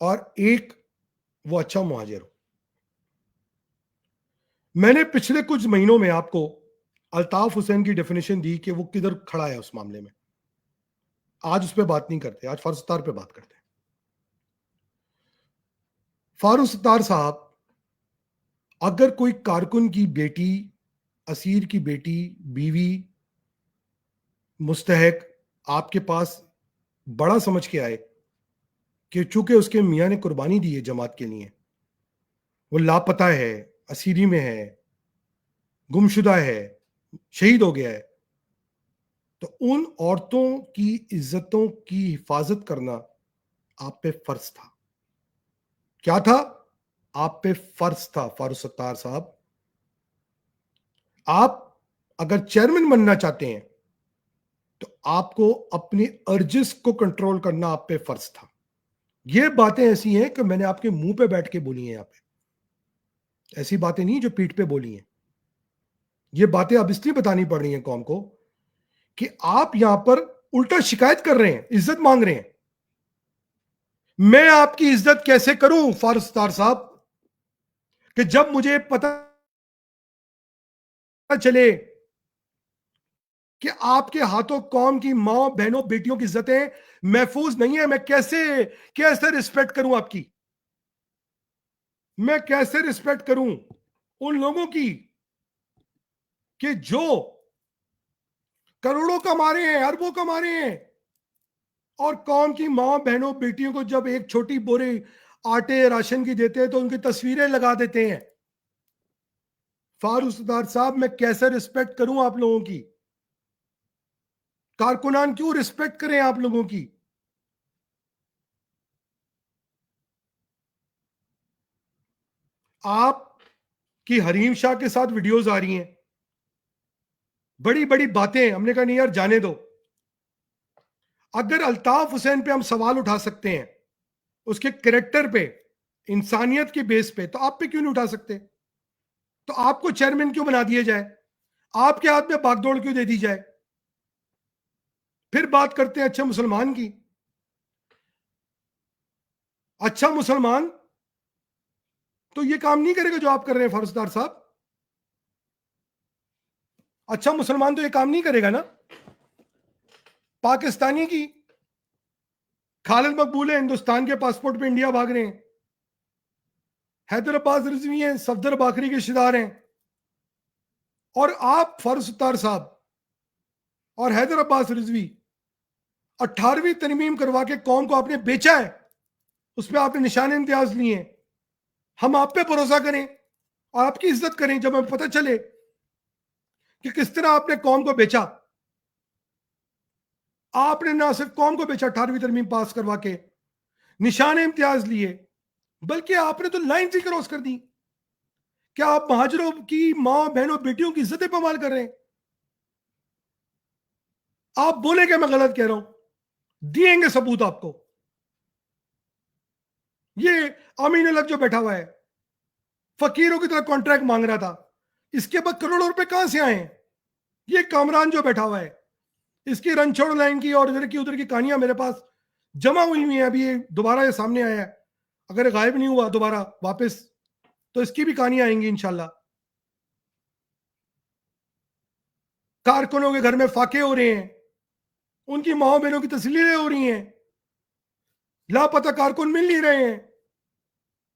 और एक वो अच्छा मुहाजिर हो। मैंने पिछले कुछ महीनों में आपको अल्ताफ हुसैन की डेफिनेशन दी कि वो किधर खड़ा है उस मामले में। आज उस पर बात नहीं करते, आज फारूक सत्तार पे बात करते हैं। फारूक सत्तार साहब, अगर कोई कारकुन की बेटी, असीर की बेटी, बीवी, मुस्तहक आपके पास बड़ा समझ के आए कि चूंकि उसके मियां ने कुर्बानी दी है जमात के लिए, वो लापता है, असीरी में है, गुमशुदा है, शहीद हो गया है, तो उन औरतों की इज्जतों की हिफाजत करना आप पे फर्ज था। क्या था? आप पे फर्ज था फारूक सत्तार साहब। आप अगर चेयरमैन बनना चाहते हैं तो आपको अपनी अर्जिस को कंट्रोल करना आप पे फर्ज था। ये बातें ऐसी हैं कि मैंने आपके मुंह पे बैठ के बोली हैं, यहां पे ऐसी बातें नहीं जो पीठ पे बोली हैं। ये बातें अब इसलिए बतानी पड़ रही हैं कौम को कि आप यहां पर उल्टा शिकायत कर रहे हैं, इज्जत मांग रहे हैं। मैं आपकी इज्जत कैसे करूं फारूक सत्तार साहब, कि जब मुझे पता चले कि आपके हाथों कौम की मां, बहनों, बेटियों की इज्जतें महफूज नहीं है, मैं कैसे कैसे रिस्पेक्ट करूं आपकी? मैं कैसे रिस्पेक्ट करूं उन लोगों की कि जो करोड़ों कमा रहे हैं, अरबों कमा रहे हैं, और कौम की मां, बहनों, बेटियों को जब एक छोटी बोरी आटे राशन की देते हैं तो उनकी तस्वीरें लगा देते हैं। फारूक सत्तार साहब, मैं कैसे रिस्पेक्ट करूं आप लोगों की? कारकुनान क्यों रिस्पेक्ट करें आप लोगों की? आप की हरीम शाह के साथ वीडियोस आ रही हैं, बड़ी बड़ी बातें, हमने कहा नहीं यार जाने दो। अगर अल्ताफ हुसैन पे हम सवाल उठा सकते हैं, उसके कैरेक्टर पे, इंसानियत के बेस पे, तो आप पे क्यों नहीं उठा सकते? तो आपको चेयरमैन क्यों बना दिया जाए? आपके हाथ में बागडोर क्यों दे दी जाए? फिर बात करते हैं अच्छा मुसलमान की। अच्छा मुसलमान तो ये काम नहीं करेगा जो आप कर रहे हैं फौजदार साहब। अच्छा मुसलमान तो ये काम नहीं करेगा ना। पाकिस्तानी की खालिद मकबूल है, हिंदुस्तान के पासपोर्ट पे इंडिया भाग रहे हैं। हैदराबाद रिजवी हैं, सफदर बाकरी के रिश्तेदार हैं। और आप फारूक सत्तार साहब और हैदर अब्बास रिजवी 18वीं तरमीम करवा के कौम को आपने बेचा है, उस पर आपने निशान इम्तियाज लिए हैं। हम आप पे भरोसा करें और आपकी इज्जत करें जब हमें पता चले कि किस तरह आपने कौम को बेचा। आपने ना सिर्फ कौम को बेचा 18वीं तरमीम पास करवा के, निशान इम्तियाज लिए, बल्कि आपने तो लाइन सी क्रॉस कर दी। क्या आप महाजरों की मां, बहनों, बेटियों की इज्जतें पमाल कर रहे हैं? आप बोले कि मैं गलत कह रहा हूं, दिएंगे सबूत आपको। ये अमीन अलग जो बैठा हुआ है, फकीरों की तरह कॉन्ट्रैक्ट मांग रहा था, इसके बाद करोड़ों रुपए कहां से आए हैं? ये कामरान जो बैठा हुआ है, इसकी रणछोड़ लाइन की और इधर की उधर की कहानियां मेरे पास जमा हुई हुई हैं। अभी ये दोबारा ये सामने आया है, अगर गायब नहीं हुआ दोबारा वापस, तो इसकी भी कहानियां आएंगी इंशाल्लाह। कारकुनों के घर में फाके हो रहे हैं, उनकी माओ बहनों की तस्लीरें हो रही हैं, लापता कारकुन मिल नहीं रहे हैं,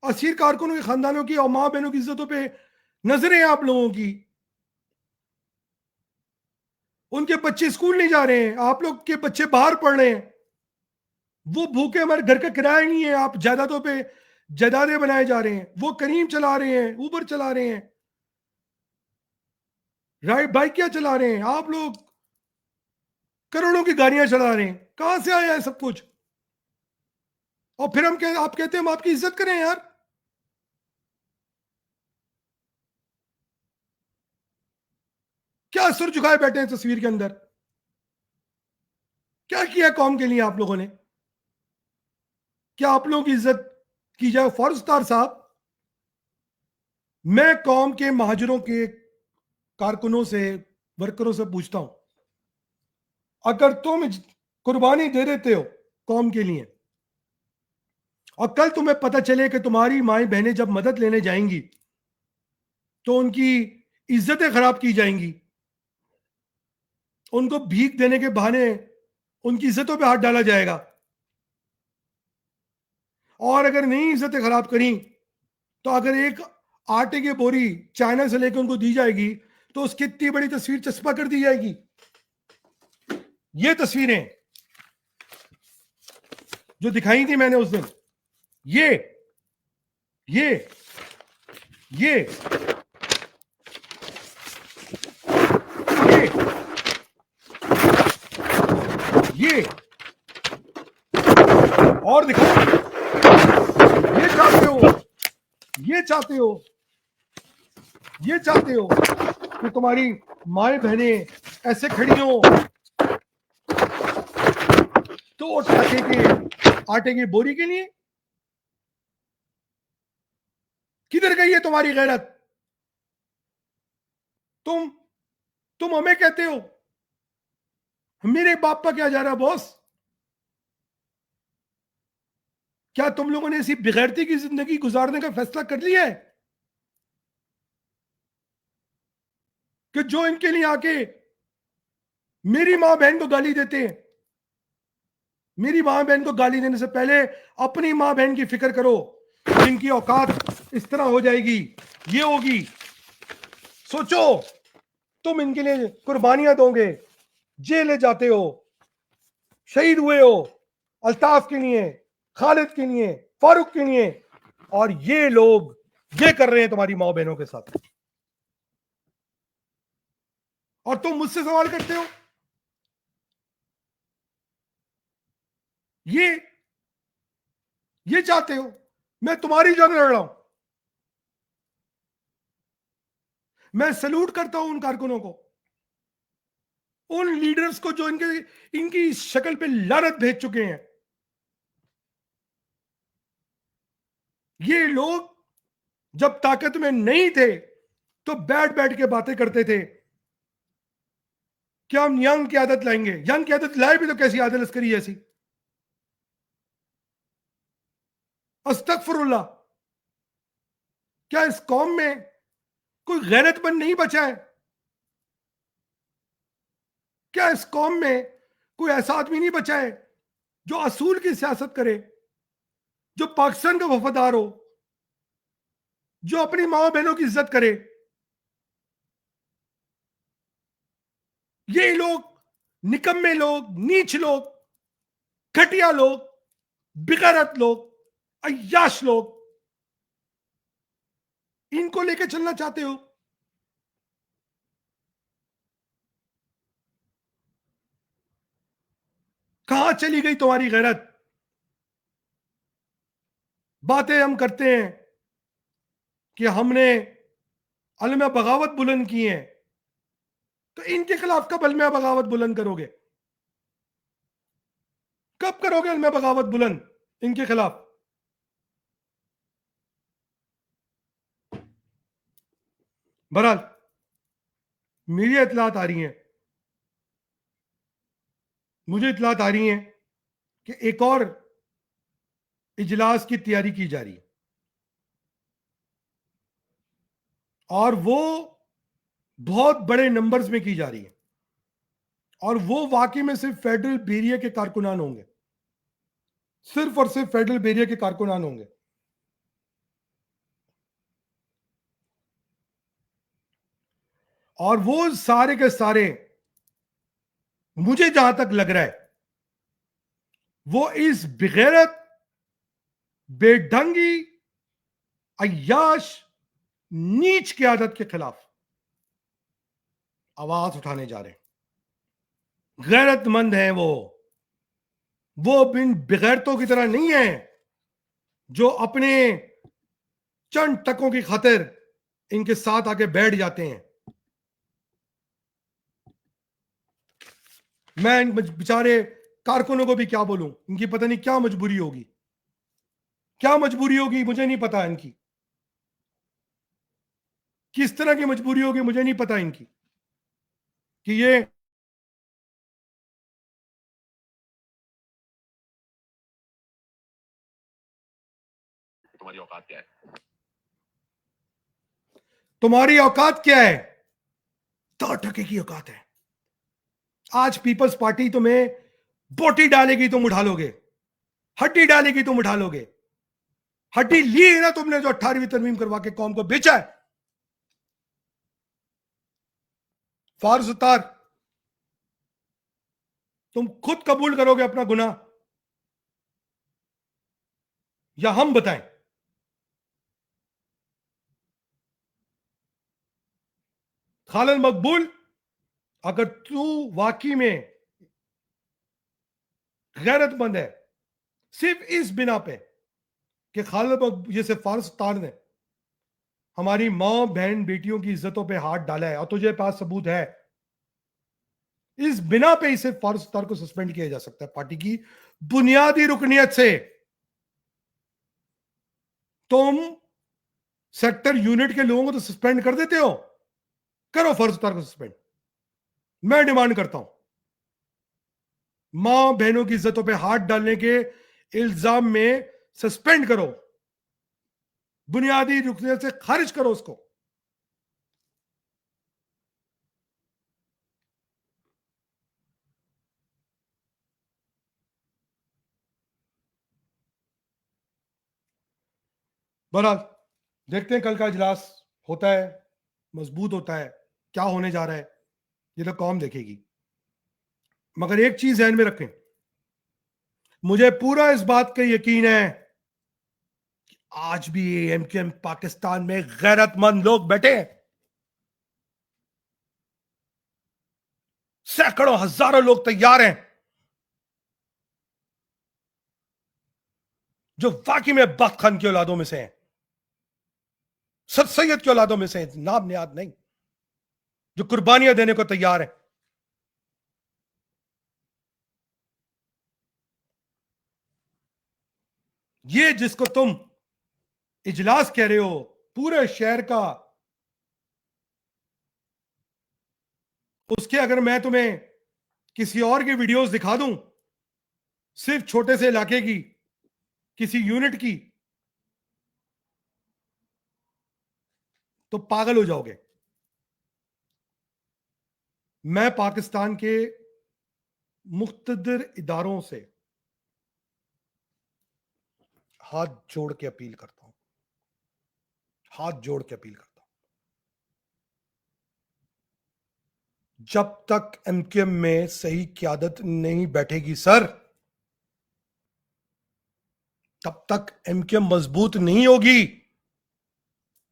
असीर कारकुनों के खानदानों की और मां बहनों की इज्जतों पे नजरें आप लोगों की। उनके बच्चे स्कूल नहीं जा रहे हैं, आप लोग के बच्चे बाहर पढ़ रहे हैं, वो भूखे हमारे घर का किराया नहीं है, आप जायदादों पे जायदादें बनाए जा रहे हैं, वो करीम चला रहे हैं, उबर चला रहे हैं, राइड बाइक क्या चला रहे हैं, आप लोग करोड़ों की गाड़ियां चला रहे हैं। कहां से आया है सब कुछ? और फिर आप कहते हैं हम आपकी इज्जत करें यार। क्या सुर झुकाए बैठे हैं तस्वीर के अंदर? क्या किया कौम के लिए आप लोगों ने? क्या आप लोगों की इज्जत की जाए? फॉरेस्टर साहब, मैं कौम के महाजरों के कारकुनों से, वर्करों से पूछता हूं, अगर तुम कुर्बानी दे देते हो कौम के लिए और कल तुम्हें पता चले कि तुम्हारी माएं बहनें जब मदद लेने जाएंगी तो उनकी इज्जतें खराब की जाएंगी, उनको भीख देने के बहाने उनकी इज्जतों पे हाथ डाला जाएगा, और अगर नहीं इज्जतें खराब करी तो अगर एक आटे की बोरी चाइना से लेकर उनको दी जाएगी तो उसकी इतनी बड़ी तस्वीर चस्पा कर दी जाएगी। ये तस्वीरें जो दिखाई थी मैंने उस दिन, ये ये ये ये और दिखाओ। ये चाहते हो, ये चाहते हो, ये चाहते हो कि तुम्हारी माएं बहनें ऐसे खड़ी हो तो आटे की बोरी के लिए? किधर गई है तुम्हारी गैरत? तुम हमें कहते हो मेरे बाप का क्या जा रहा बॉस? क्या तुम लोगों ने ऐसी बेगैरती की जिंदगी गुजारने का फैसला कर लिया है कि जो इनके लिए आके मेरी मां बहन को गाली देते हैं? मेरी मां बहन को गाली देने से पहले अपनी मां बहन की फिक्र करो, जिनकी औकात इस तरह हो जाएगी, ये होगी। सोचो, तुम इनके लिए कुर्बानियां दोगे, जेल जाते हो, शहीद हुए हो अल्ताफ के लिए, खालिद के लिए, फारूक के लिए, और ये लोग ये कर रहे हैं तुम्हारी मां बहनों के साथ, और तुम मुझसे सवाल करते हो। ये चाहते हो मैं तुम्हारी जंग लड़ रहा हूं? मैं सैल्यूट करता हूं उन कारकुनों को, उन लीडर्स को जो इनकी शक्ल पे लानत भेज चुके हैं। ये लोग जब ताकत में नहीं थे तो बैठ बैठ के बातें करते थे कि हम यंग की आदत लाएंगे। यंग की आदत लाए भी तो कैसी आदत लश्करी ऐसी? अस्तगफुरुल्लाह। क्या इस कौम में कोई गैरतमंद नहीं बचा है? क्या इस कौम में कोई ऐसा आदमी नहीं बचा है जो असूल की सियासत करे, जो पाकिस्तान का वफादार हो, जो अपनी माओ बहनों की इज्जत करे? ये लोग, निकम्मे लोग, नीच लोग, घटिया लोग, बेगैरत लोग, अय्याश लोग, इनको लेके चलना चाहते हो? कहां चली गई तुम्हारी गैरत? बातें हम करते हैं कि हमने अलमा बगावत बुलंद की है, तो इनके खिलाफ कब अलमा बगावत बुलंद करोगे? कब करोगे अलमा बगावत बुलंद इनके खिलाफ? बहरहाल, मेरी इतलात आ रही हैं, मुझे इतलात आ रही हैं कि एक और इजलास की तैयारी की जा रही है, और वो बहुत बड़े नंबर्स में की जा रही है, और वो वाकई में सिर्फ फेडरल बेरिया के कारकुनान होंगे, सिर्फ और सिर्फ फेडरल बेरिया के कारकुनान होंगे। और वो सारे के सारे, मुझे जहां तक लग रहा है, वो इस बेगैरत, बेढंगी, अय्याश, नीच की आदत के खिलाफ आवाज उठाने जा रहे हैं। गैरतमंद हैं वो बिन बेगैरतों की तरह नहीं है जो अपने चंद टकों की खातिर इनके साथ आके बैठ जाते हैं। मैं इन बेचारे कारकुनों को भी क्या बोलूं, इनकी पता नहीं क्या मजबूरी होगी, क्या मजबूरी होगी मुझे नहीं पता, इनकी किस तरह की मजबूरी होगी मुझे नहीं पता इनकी, कि ये तुम्हारी औकात क्या है? तुम्हारी औकात क्या है? 10 टके की औकात है। आज पीपल्स पार्टी तुम्हें बोटी डालेगी तुम उठा लोगे, हड्डी डालेगी तुम उठा लोगे। हड्डी ली है ना तुमने, जो 18वीं तरमीम करवा के कौम को बेचा है। फारूक सत्तार, तुम खुद कबूल करोगे अपना गुनाह या हम बताएं? खालिद मकबूल, अगर तू वाकई में गैरतमंद है, सिर्फ इस बिना पे कि खालिद मकबूल जैसे फारूक सत्तार ने हमारी मां बहन बेटियों की इज्जतों पे हाथ डाला है और तुझे पास सबूत है, इस बिना पे इसे फारूक सत्तार को सस्पेंड किया जा सकता है पार्टी की बुनियादी रुकनियत से। तुम सेक्टर यूनिट के लोगों को तो सस्पेंड कर देते हो, करो फारूक सत्तार को सस्पेंड। मैं डिमांड करता हूं, मां बहनों की इज्जतों पे हाथ डालने के इल्जाम में सस्पेंड करो, बुनियादी रुकनियत से खारिज करो उसको। बहरहाल देखते हैं कल का इजलास होता है, मजबूत होता है, क्या होने जा रहा है ये तो कौम देखेगी। मगर एक चीज ध्यान में रखें, मुझे पूरा इस बात का यकीन है कि आज भी एमक्यूएम पाकिस्तान में गैरतमंद लोग बैठे हैं, सैकड़ों हजारों लोग तैयार हैं जो वाकई में बख्त खान की औलादों में से हैं, सर सैयद की औलादों में से हैं, नाम नियाद नहीं, जो कुर्बानियां देने को तैयार है। ये जिसको तुम इजलास कह रहे हो, पूरे शहर का, उसके अगर मैं तुम्हें किसी और की वीडियोस दिखा दूं, सिर्फ छोटे से इलाके की, किसी यूनिट की, तो पागल हो जाओगे। मैं पाकिस्तान के मुख्तदिर इदारों से हाथ जोड़ के अपील करता हूं, हाथ जोड़ के अपील करता हूं, जब तक एमक्यूएम में सही क्यादत नहीं बैठेगी सर, तब तक एमक्यूएम मजबूत नहीं होगी,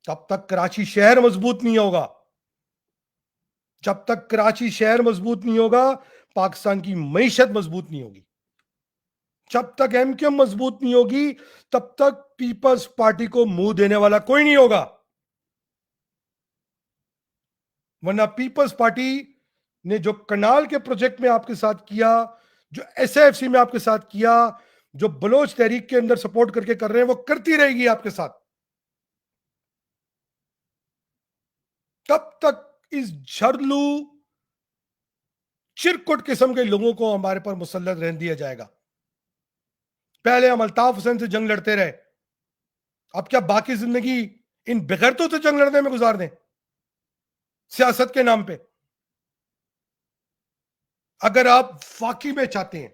तब तक कराची शहर मजबूत नहीं होगा। जब तक कराची शहर मजबूत नहीं होगा, पाकिस्तान की मईशत मजबूत नहीं होगी। जब तक एमक्यूएम मजबूत नहीं होगी, तब तक पीपल्स पार्टी को मुंह देने वाला कोई नहीं होगा। वरना पीपल्स पार्टी ने जो कनाल के प्रोजेक्ट में आपके साथ किया, जो एसएफसी में आपके साथ किया, जो बलोच तहरीक के अंदर सपोर्ट करके कर रहे हैं, वो करती रहेगी आपके साथ। तब तक इस झरलू चिरकुट किस्म के लोगों को हमारे पर मुसल्लत रहने दिया जाएगा। पहले हम अल्ताफ हुसैन से जंग लड़ते रहे, अब क्या बाकी जिंदगी इन बेगैरतों से जंग लड़ने में गुजार दें सियासत के नाम पे? अगर आप वाकई में चाहते हैं,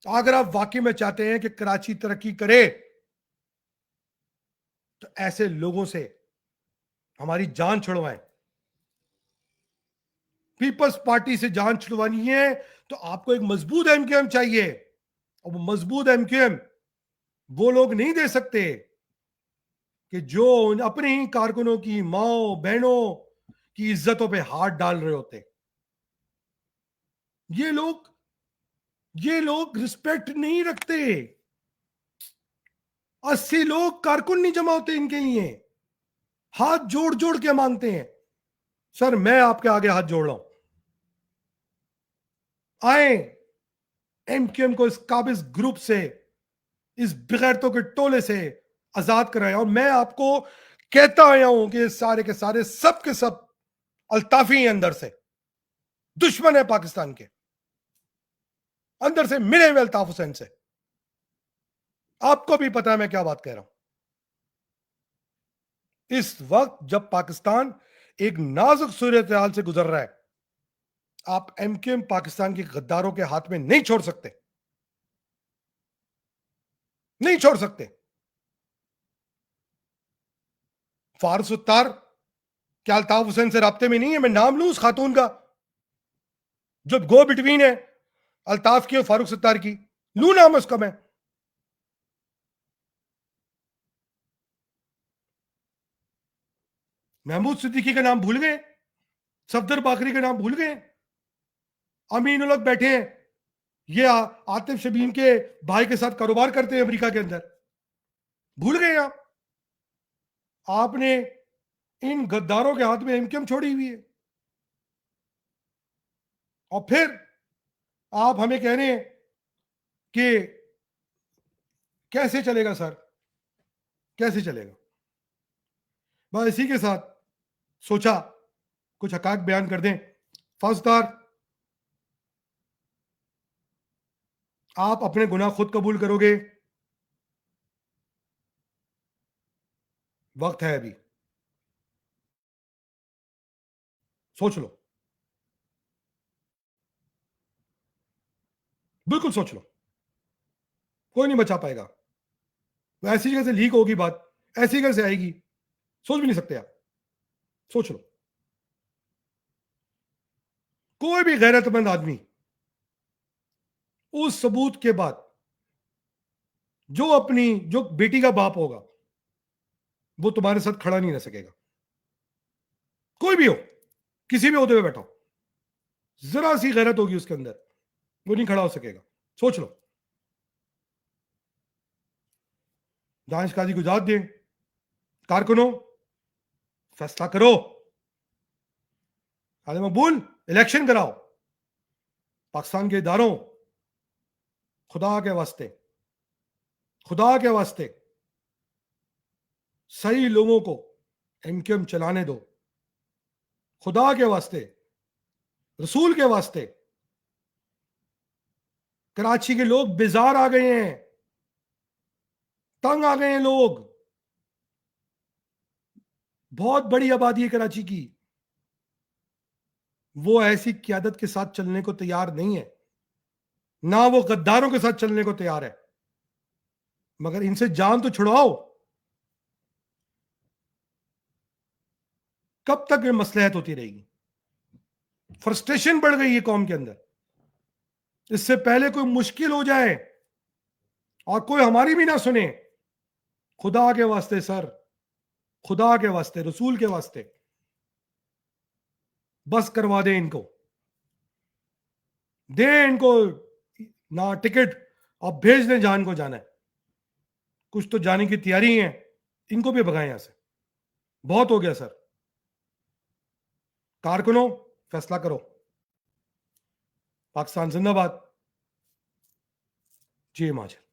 अगर आप वाकई में चाहते हैं कि कराची तरक्की करे, तो ऐसे लोगों से हमारी जान छुड़वाएं। पीपल्स पार्टी से जान छुड़वानी है तो आपको एक मजबूत एमक्यूएम चाहिए, और वो मजबूत एमक्यूएम वो लोग नहीं दे सकते कि जो अपने ही कारकुनों की माओ बहनों की इज्जतों पे हाथ डाल रहे होते। ये लोग रिस्पेक्ट नहीं रखते। 80 लोग कारकुन नहीं जमा होते इनके लिए, हाथ जोड़ जोड़ के मांगते हैं। सर मैं आपके आगे हाथ जोड़ रहा हूं, आए एमक्यूएम को इस काबिज ग्रुप से, इस बेगैरतों के टोले से आजाद कराया। और मैं आपको कहता आया हूं कि सारे के सारे सब के सब अल्ताफी हैं, अंदर से दुश्मन है पाकिस्तान के, अंदर से मिले हुए अल्ताफ हुसैन से। आपको भी पता है मैं क्या बात कह रहा हूं। इस वक्त जब पाकिस्तान एक नाजुक सूरत हाल से गुजर रहा है, आप एमक्यूएम पाकिस्तान के गद्दारों के हाथ में नहीं छोड़ सकते, नहीं छोड़ सकते। फारूक सत्तार क्या अल्ताफ हुसैन से राब्ते में नहीं है? मैं नाम लूं उस खातून का जो गो बिटवीन है अल्ताफ की और फारूक सत्तार की, लू नाम उसका मैं। महमूद सिद्दीकी का नाम भूल गए, सफदर बाकरी का नाम भूल गए, अमीन उल हक बैठे हैं, ये आतिफ शबीन के भाई के साथ कारोबार करते हैं अमेरिका के अंदर, भूल गए आप? आपने इन गद्दारों के हाथ में एमक्यूएम छोड़ी हुई है, और फिर आप हमें कह रहे हैं कि कैसे चलेगा सर, कैसे चलेगा? बस इसी के साथ सोचा कुछ हकाक बयान कर दें। फौजदार, आप अपने गुनाह खुद कबूल करोगे? वक्त है अभी, सोच लो, बिल्कुल सोच लो, कोई नहीं बचा पाएगा। वो ऐसी जगह से लीक होगी बात, ऐसी जगह से आएगी, सोच भी नहीं सकते आप। सोच लो, कोई भी गैरतमंद आदमी उस सबूत के बाद जो बेटी का बाप होगा वो तुम्हारे साथ खड़ा नहीं रह सकेगा। कोई भी हो, किसी भी होते हुए बैठा हो, जरा सी गैरत होगी उसके अंदर, वो नहीं खड़ा हो सकेगा। सोच लो, दानिश काजी को इजाजत दें, कारकुनों फैसला करो, आले मकबूल इलेक्शन कराओ। पाकिस्तान के इदारों, खुदा के वास्ते, खुदा के वास्ते सही लोगों को एमक्यूएम चलाने दो। खुदा के वास्ते, रसूल के वास्ते। कराची के लोग बेजार आ गए हैं, तंग आ गए हैं लोग। बहुत बड़ी आबादी है कराची की, वो ऐसी क्यादत के साथ चलने को तैयार नहीं है, ना वो गद्दारों के साथ चलने को तैयार है। मगर इनसे जान तो छुड़ाओ। कब तक ये मसलहत होती रहेगी? फ्रस्ट्रेशन बढ़ गई है कौम के अंदर। इससे पहले कोई मुश्किल हो जाए और कोई हमारी भी ना सुने, खुदा के वास्ते सर, खुदा के वास्ते, रसूल के वास्ते बस करवा दें इनको, दें इनको ना टिकट और भेज दें जान को जाना है। कुछ तो जाने की तैयारी है, इनको भी भगाएं यहां से। बहुत हो गया सर। कारकुनों फैसला करो। पाकिस्तान जिंदाबाद। जी महाजन।